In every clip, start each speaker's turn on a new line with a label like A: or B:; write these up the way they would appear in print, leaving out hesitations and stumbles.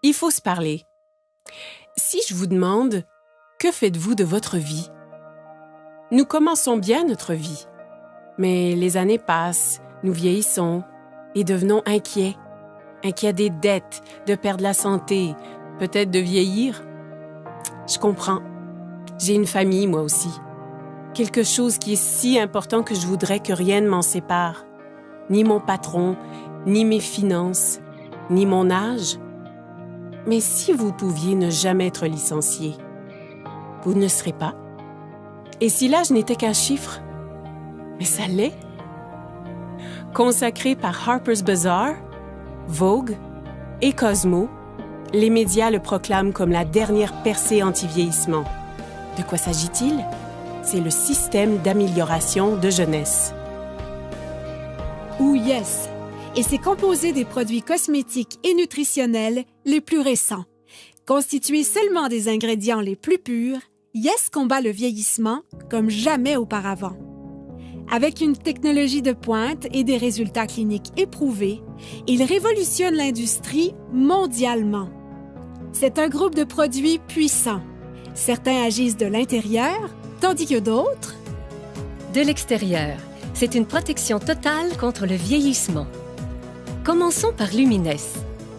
A: Il faut se parler. Si je vous demande, que faites-vous de votre vie? Nous commençons bien notre vie, mais les années passent, nous vieillissons et devenons inquiets. Inquiets des dettes, de perdre la santé, peut-être de vieillir. Je comprends. J'ai une famille, moi aussi. Quelque chose qui est si important que je voudrais que rien ne m'en sépare. Ni mon patron, ni mes finances, ni mon âge. Mais si vous pouviez ne jamais être licencié, vous ne serez pas. Et si l'âge n'était qu'un chiffre? Mais ça l'est. Consacré par Harper's Bazaar, Vogue et Cosmo, les médias le proclament comme la dernière percée anti-vieillissement. De quoi s'agit-il? C'est le système d'amélioration de jeunesse.
B: Ou Yes, et c'est composé des produits cosmétiques et nutritionnels les plus récents. Constitué seulement des ingrédients les plus purs, Yes combat le vieillissement comme jamais auparavant. Avec une technologie de pointe et des résultats cliniques éprouvés, il révolutionne l'industrie mondialement. C'est un groupe de produits puissants. Certains agissent de l'intérieur, tandis que d'autres...
C: De l'extérieur. C'est une protection totale contre le vieillissement. Commençons par Lumines.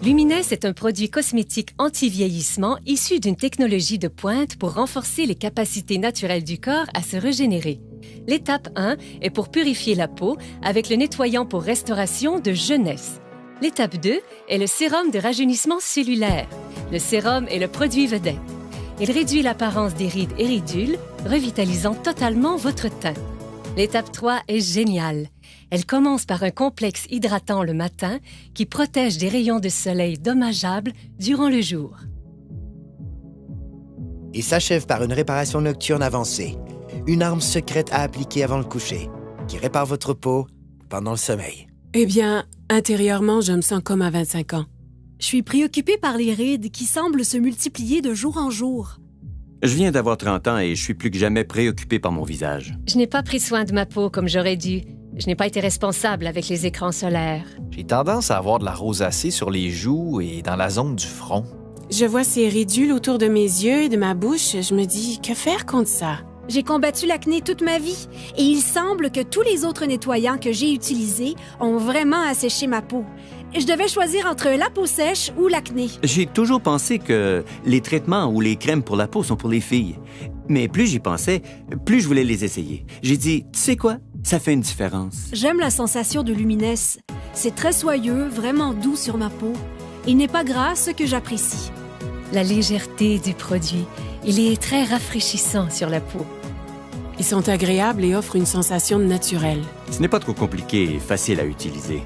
C: Lumines est un produit cosmétique anti-vieillissement issu d'une technologie de pointe pour renforcer les capacités naturelles du corps à se régénérer. L'étape 1 est pour purifier la peau avec le nettoyant pour restauration de jeunesse. L'étape 2 est le sérum de rajeunissement cellulaire. Le sérum est le produit vedette. Il réduit l'apparence des rides et ridules, revitalisant totalement votre teint. L'étape 3 est géniale. Elle commence par un complexe hydratant le matin qui protège des rayons de soleil dommageables durant le jour.
D: Et s'achève par une réparation nocturne avancée, une arme secrète à appliquer avant le coucher, qui répare votre peau pendant le sommeil.
A: Eh bien, intérieurement, je me sens comme à 25 ans.
B: Je suis préoccupée par les rides qui semblent se multiplier de jour en jour.
E: Je viens d'avoir 30 ans et je suis plus que jamais préoccupé par mon visage.
C: Je n'ai pas pris soin de ma peau comme j'aurais dû. Je n'ai pas été responsable avec les écrans solaires.
F: J'ai tendance à avoir de la rosacée sur les joues et dans la zone du front.
A: Je vois ces ridules autour de mes yeux et de ma bouche. Je me dis, que faire contre ça?
B: J'ai combattu l'acné toute ma vie et il semble que tous les autres nettoyants que j'ai utilisés ont vraiment asséché ma peau. Je devais choisir entre la peau sèche ou l'acné.
E: J'ai toujours pensé que les traitements ou les crèmes pour la peau sont pour les filles. Mais plus j'y pensais, plus je voulais les essayer. J'ai dit, tu sais quoi? Ça fait une différence.
B: J'aime la sensation de Lumines. C'est très soyeux, vraiment doux sur ma peau. Il n'est pas gras, ce que j'apprécie.
C: La légèreté du produit. Il est très rafraîchissant sur la peau.
A: Ils sont agréables et offrent une sensation naturelle.
E: Ce n'est pas trop compliqué et facile à utiliser.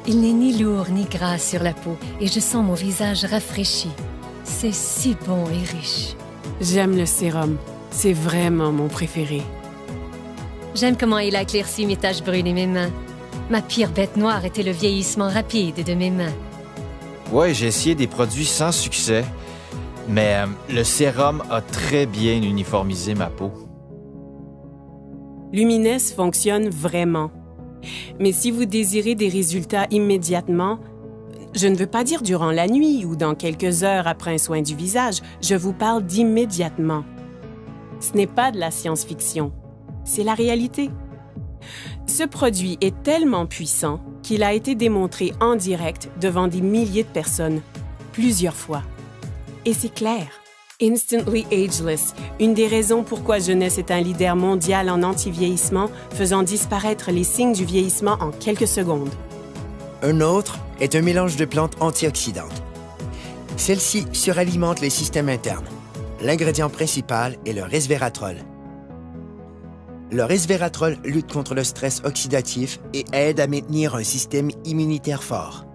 C: Il n'est ni lourd ni gras sur la peau et je sens mon visage rafraîchi. C'est si bon et riche.
A: J'aime le sérum. C'est vraiment mon préféré.
C: J'aime comment il a éclairci mes taches brunes et mes mains. Ma pire bête noire était le vieillissement rapide de mes mains.
F: Ouais, j'ai essayé des produits sans succès, mais le sérum a très bien uniformisé ma peau.
A: Lumines fonctionne vraiment. Mais si vous désirez des résultats immédiatement, je ne veux pas dire durant la nuit ou dans quelques heures après un soin du visage, je vous parle d'immédiatement. Ce n'est pas de la science-fiction, c'est la réalité. Ce produit est tellement puissant qu'il a été démontré en direct devant des milliers de personnes, plusieurs fois. Et c'est clair. Instantly Ageless, une des raisons pourquoi Jeunesse est un leader mondial en anti-vieillissement, faisant disparaître les signes du vieillissement en quelques secondes.
D: Un autre est un mélange de plantes antioxydantes. Celles-ci suralimentent les systèmes internes. L'ingrédient principal est le resveratrol. Le resveratrol lutte contre le stress oxydatif et aide à maintenir un système immunitaire fort.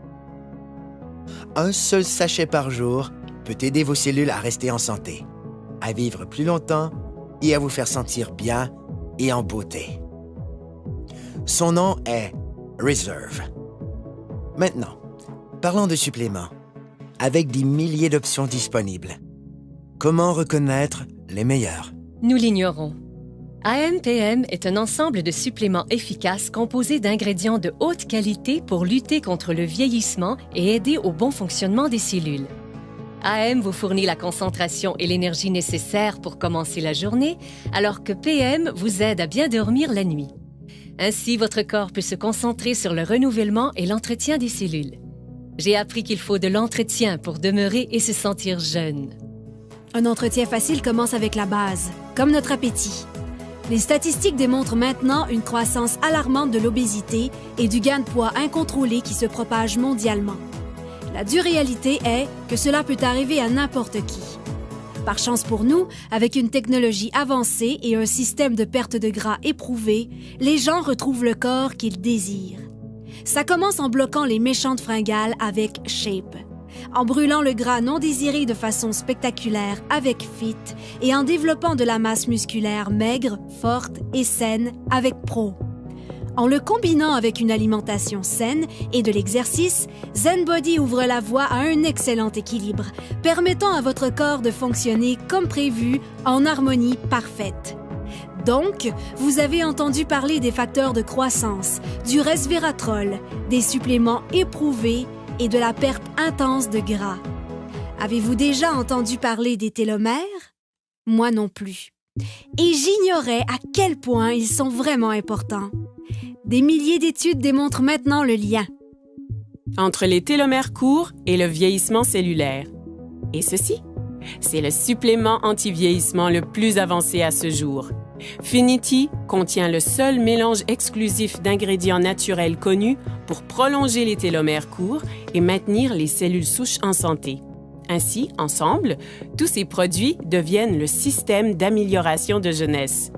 D: Un seul sachet par jour peut aider vos cellules à rester en santé, à vivre plus longtemps et à vous faire sentir bien et en beauté. Son nom est Reserve. Maintenant, parlons de suppléments. Avec des milliers d'options disponibles, comment reconnaître les meilleurs?
C: Nous l'ignorons. AMPM est un ensemble de suppléments efficaces composés d'ingrédients de haute qualité pour lutter contre le vieillissement et aider au bon fonctionnement des cellules. AM vous fournit la concentration et l'énergie nécessaires pour commencer la journée, alors que PM vous aide à bien dormir la nuit. Ainsi, votre corps peut se concentrer sur le renouvellement et l'entretien des cellules. J'ai appris qu'il faut de l'entretien pour demeurer et se sentir jeune.
B: Un entretien facile commence avec la base, comme notre appétit. Les statistiques démontrent maintenant une croissance alarmante de l'obésité et du gain de poids incontrôlé qui se propage mondialement. La dure réalité est que cela peut arriver à n'importe qui. Par chance pour nous, avec une technologie avancée et un système de perte de gras éprouvé, les gens retrouvent le corps qu'ils désirent. Ça commence en bloquant les méchantes fringales avec Shape, en brûlant le gras non désiré de façon spectaculaire avec Fit et en développant de la masse musculaire maigre, forte et saine avec Pro. En le combinant avec une alimentation saine et de l'exercice, ZenBody ouvre la voie à un excellent équilibre, permettant à votre corps de fonctionner comme prévu en harmonie parfaite. Donc, vous avez entendu parler des facteurs de croissance, du resveratrol, des suppléments éprouvés et de la perte intense de gras. Avez-vous déjà entendu parler des télomères? Moi non plus. Et j'ignorais à quel point ils sont vraiment importants. Des milliers d'études démontrent maintenant le lien
A: entre les télomères courts et le vieillissement cellulaire. Et ceci, c'est le supplément anti-vieillissement le plus avancé à ce jour. Finity contient le seul mélange exclusif d'ingrédients naturels connus pour prolonger les télomères courts et maintenir les cellules souches en santé. Ainsi, ensemble, tous ces produits deviennent le système d'amélioration de jeunesse.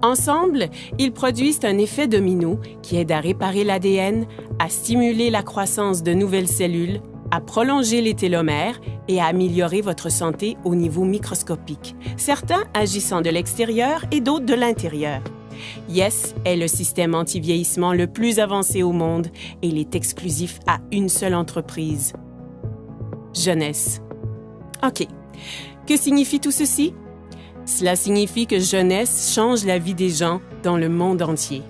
A: Ensemble, ils produisent un effet domino qui aide à réparer l'ADN, à stimuler la croissance de nouvelles cellules, à prolonger les télomères et à améliorer votre santé au niveau microscopique, certains agissant de l'extérieur et d'autres de l'intérieur. Yes est le système anti-vieillissement le plus avancé au monde et il est exclusif à une seule entreprise. Jeunesse. OK. Que signifie tout ceci? Cela signifie que Jeunesse change la vie des gens dans le monde entier.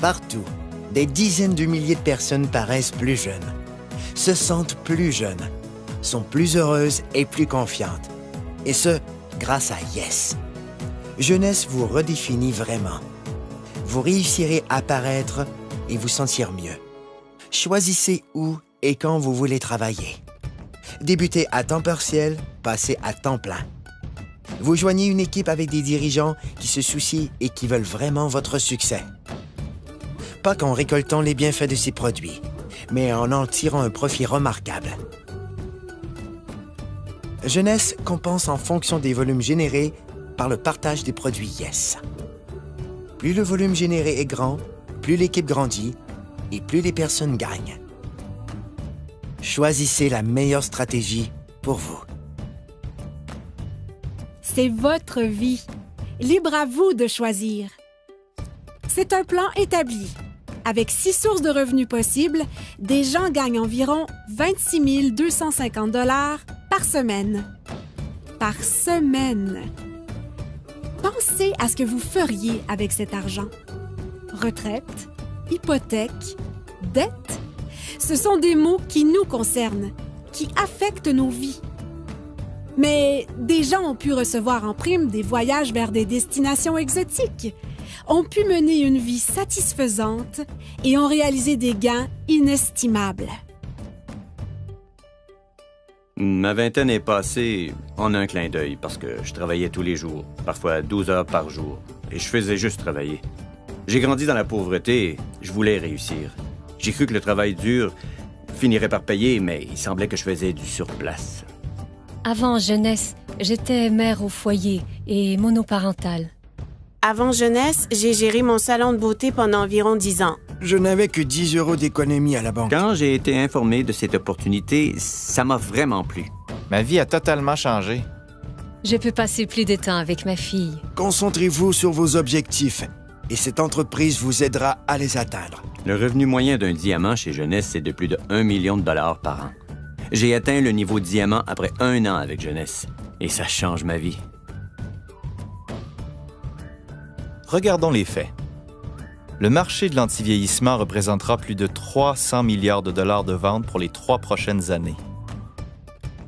D: Partout, des dizaines de milliers de personnes paraissent plus jeunes, se sentent plus jeunes, sont plus heureuses et plus confiantes. Et ce, grâce à Yes. Jeunesse vous redéfinit vraiment. Vous réussirez à paraître et vous sentir mieux. Choisissez où et quand vous voulez travailler. Débutez à temps partiel, passez à temps plein. Vous joignez une équipe avec des dirigeants qui se soucient et qui veulent vraiment votre succès. Pas qu'en récoltant les bienfaits de ces produits, mais en tirant un profit remarquable. Jeunesse compense en fonction des volumes générés par le partage des produits Yes. Plus le volume généré est grand, plus l'équipe grandit et plus les personnes gagnent. Choisissez la meilleure stratégie pour vous.
B: C'est votre vie. Libre à vous de choisir. C'est un plan établi. Avec 6 sources de revenus possibles, des gens gagnent environ 26 250 $ par semaine. Par semaine. Pensez à ce que vous feriez avec cet argent. Retraite, hypothèque, dette. Ce sont des mots qui nous concernent, qui affectent nos vies. Mais des gens ont pu recevoir en prime des voyages vers des destinations exotiques, ont pu mener une vie satisfaisante et ont réalisé des gains inestimables.
E: Ma vingtaine est passée en un clin d'œil parce que je travaillais tous les jours, parfois 12 heures par jour, et je faisais juste travailler. J'ai grandi dans la pauvreté et je voulais réussir. J'ai cru que le travail dur finirait par payer, mais il semblait que je faisais du surplace.
C: Avant Jeunesse, j'étais mère au foyer et monoparentale.
A: Avant Jeunesse, j'ai géré mon salon de beauté pendant environ 10 ans.
D: Je n'avais que 10 € d'économie à la banque.
E: Quand j'ai été informé de cette opportunité, ça m'a vraiment plu.
F: Ma vie a totalement changé.
C: Je peux passer plus de temps avec ma fille.
D: Concentrez-vous sur vos objectifs et cette entreprise vous aidera à les atteindre.
E: Le revenu moyen d'un diamant chez Jeunesse, c'est de plus de 1 million de dollars par an. J'ai atteint le niveau diamant après 1 an avec Jeunesse, et ça change ma vie.
F: Regardons les faits. Le marché de l'antivieillissement représentera plus de 300 milliards de dollars de ventes pour les 3 prochaines années.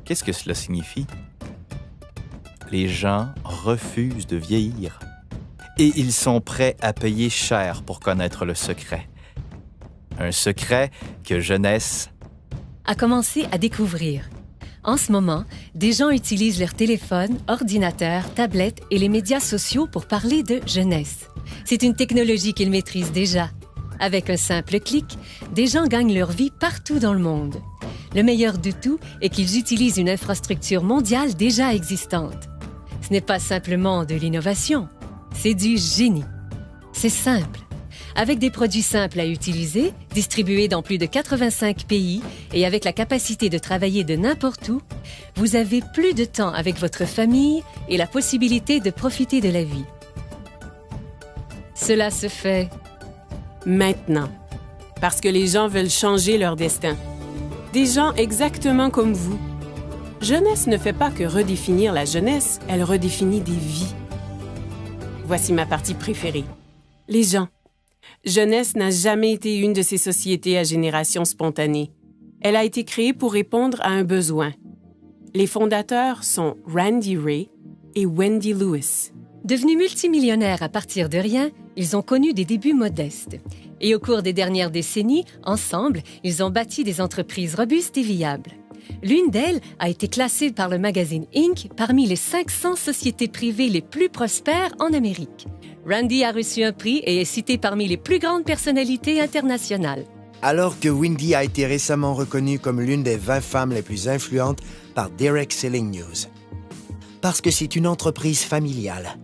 F: Qu'est-ce que cela signifie? Les gens refusent de vieillir. Et ils sont prêts à payer cher pour connaître le secret. Un secret que Jeunesse
C: A commencé à découvrir. En ce moment, des gens utilisent leur téléphone, ordinateur, tablette et les médias sociaux pour parler de jeunesse. C'est une technologie qu'ils maîtrisent déjà. Avec un simple clic, des gens gagnent leur vie partout dans le monde. Le meilleur de tout est qu'ils utilisent une infrastructure mondiale déjà existante. Ce n'est pas simplement de l'innovation, c'est du génie. C'est simple. Avec des produits simples à utiliser, distribués dans plus de 85 pays et avec la capacité de travailler de n'importe où, vous avez plus de temps avec votre famille et la possibilité de profiter de la vie. Cela se fait
A: Maintenant. Parce que les gens veulent changer leur destin. Des gens exactement comme vous. Jeunesse ne fait pas que redéfinir la jeunesse, elle redéfinit des vies. Voici ma partie préférée. Les gens. Jeunesse n'a jamais été une de ces sociétés à génération spontanée. Elle a été créée pour répondre à un besoin. Les fondateurs sont Randy Ray et Wendy Lewis.
C: Devenus multimillionnaires à partir de rien, ils ont connu des débuts modestes. Et au cours des dernières décennies, ensemble, ils ont bâti des entreprises robustes et viables. L'une d'elles a été classée par le magazine Inc. parmi les 500 sociétés privées les plus prospères en Amérique. Randy a reçu un prix et est cité parmi les plus grandes personnalités internationales.
D: Alors que Wendy a été récemment reconnue comme l'une des 20 femmes les plus influentes par Derek Selling News. Parce que c'est une entreprise familiale.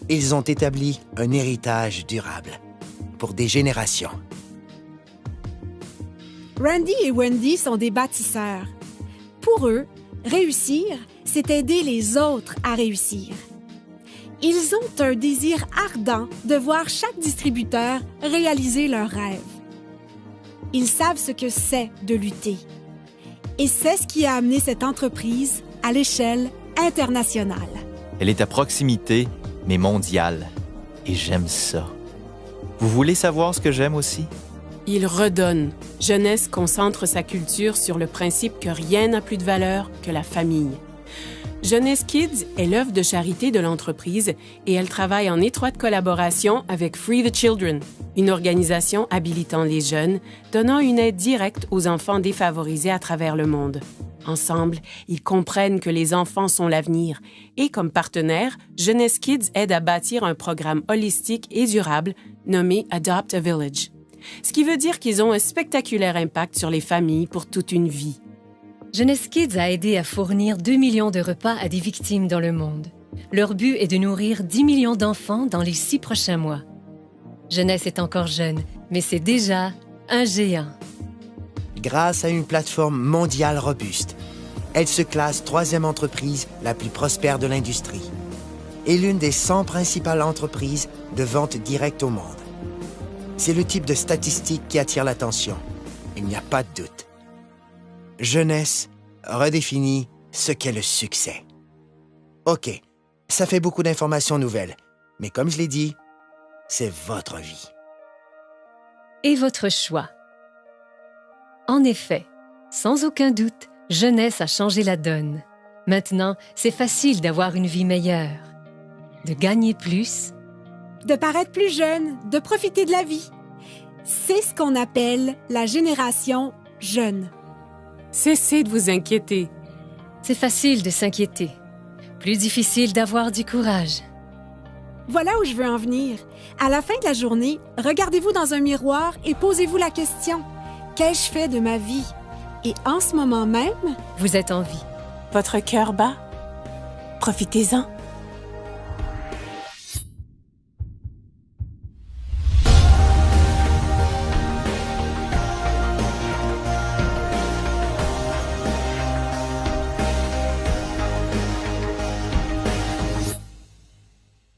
D: Ils ont établi un héritage durable pour des générations.
B: Randy et Wendy sont des bâtisseurs. Pour eux, réussir, c'est aider les autres à réussir. Ils ont un désir ardent de voir chaque distributeur réaliser leurs rêves. Ils savent ce que c'est de lutter. Et c'est ce qui a amené cette entreprise à l'échelle internationale.
F: Elle est à proximité, mais mondiale. Et j'aime ça. Vous voulez savoir ce que j'aime aussi?
A: Il redonne. Jeunesse concentre sa culture sur le principe que rien n'a plus de valeur que la famille. Jeunesse Kids est l'œuvre de charité de l'entreprise et elle travaille en étroite collaboration avec Free the Children, une organisation habilitant les jeunes, donnant une aide directe aux enfants défavorisés à travers le monde. Ensemble, ils comprennent que les enfants sont l'avenir et, comme partenaire, Jeunesse Kids aide à bâtir un programme holistique et durable nommé Adopt a Village. Ce qui veut dire qu'ils ont un spectaculaire impact sur les familles pour toute une vie.
C: Jeunesse Kids a aidé à fournir 2 millions de repas à des victimes dans le monde. Leur but est de nourrir 10 millions d'enfants dans les 6 prochains mois. Jeunesse est encore jeune, mais c'est déjà un géant.
D: Grâce à une plateforme mondiale robuste, elle se classe 3e entreprise la plus prospère de l'industrie et l'une des 100 principales entreprises de vente directe au monde. C'est le type de statistique qui attire l'attention. Il n'y a pas de doute. Jeunesse redéfinit ce qu'est le succès. OK, ça fait beaucoup d'informations nouvelles, mais comme je l'ai dit, c'est votre vie.
C: Et votre choix. En effet, sans aucun doute, Jeunesse a changé la donne. Maintenant, c'est facile d'avoir une vie meilleure, de gagner plus,
B: De paraître plus jeune, de profiter de la vie. C'est ce qu'on appelle la génération jeune.
A: Cessez de vous inquiéter.
C: c'est facile de s'inquiéter. Plus difficile d'avoir du courage.
B: Voilà où je veux en venir. À la fin de la journée, regardez-vous dans un miroir et posez-vous la question « Qu'ai-je fait de ma vie ?» Et en ce moment même,
C: Vous êtes en vie.
A: Votre cœur bat? Profitez-en.